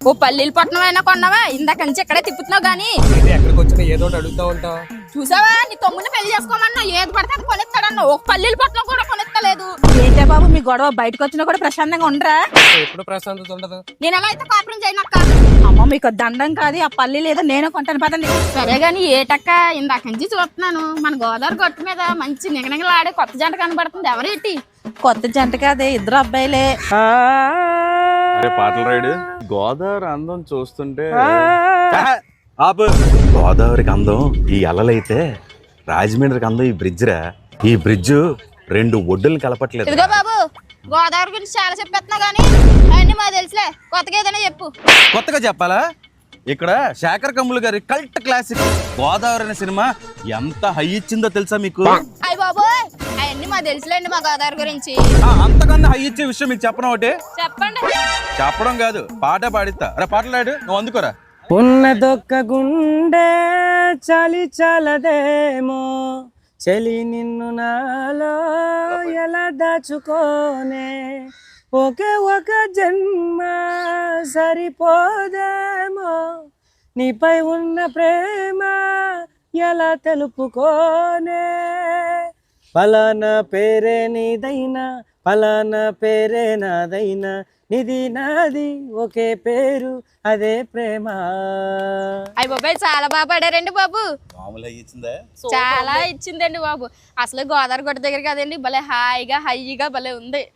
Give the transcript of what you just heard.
ఓ పల్లీలు పట్నం అయినా కొన్నావా? ఇందాక నుంచి ఎక్కడే తిప్పుతున్నావు గానీ ఎక్కడికి వచ్చినా ఏదో ఒకటి అడుగుతా ఉంటావు. చూసావా, నీ తమ్ముడిని పెళ్లి చేసుకోమన్నా ఏది పడితే అది కొనిస్తాడన్నా, ఒక పల్లీలు పట్నం కూడా కొనిస్తలేదు. ఏంటే బాబు మీ గొడవ? బయటకు వచ్చినా కూడా ప్రశాంతంగా ఉండరా? ఎప్పుడు ప్రశాంతత ఉండదు. నేను ఎలా అయితే కాపురం చేయనక్క. అమ్మ మీకు దండం కాదు, ఆ పల్లి లేదో నేను కొంటాను పదండి. సరే గాని ఏటక్క, ఇందాక నుంచి చూస్తున్నాను మన గోదావరి గట్టు మీద మంచి నిగనిగలాడే కొత్త జంట కనబడుతుంది. ఎవరేటి? కొత్త జంట కాదే, ఇద్దరు అబ్బాయిలే. పాటలు రాయుడు. గోదావరి అందం చూస్తుంటే ఆపు. గోదావరికి అందం ఈ అలలైతే రాజమండ్రికి అందం ఈ బ్రిడ్జ్ రా. ఈ బ్రిడ్జ్ రెండు ఒడ్డుల్ని కలపట్లేదు. ఇదిగో బాబు, గోదావరి గురించి చాలా చెప్పేస్తున్నా గానీ అవన్నీ మాకు తెలుసులే. కొత్తగా ఏదైనా చెప్పు. కొత్తగా చెప్పాలా? ఇక్కడ శేఖర్ కమ్ములు గారి కల్ట్ క్లాసిక్ గోదావరి అనే సినిమా ఎంత హై ఇచ్చిందో తెలుసా మీకు? అయ్య బాబు, అవన్నీ మాకు తెలుసులేండి మా గోదావరి గురించి. అంతకన్నా హై ఇచ్చే విషయం మీకు చెప్పడం ఒకటి. చెప్పండి. చెప్పడం కాదు, పాట పాడిస్తా. అరే పాటలు రాడు, నువ్వు అందుకోరా. ఉన్నదొక్క గుండె చలి చలదేమో, చలి నిన్ను నాలో ఎలా దాచుకోనే, ఒకే ఒక జన్మ సరిపోదేమో, నీపై ఉన్న ప్రేమ ఎలా తెలుపుకోనే, పలానా పేరే నీదైనా పలానా పేరే నాదైనా, నిది నాది ఒకే పేరు అదే ప్రేమ. అయ్య బాబాయ్, చాలా బాగా పాడారండి బాబు. మామూలు హై ఇచ్చిందా? చాలా ఇచ్చిందండి బాబు. అసలు గోదావరి గట్టు దగ్గర కదండి, భలే హాయిగా హైగా భలే ఉంది.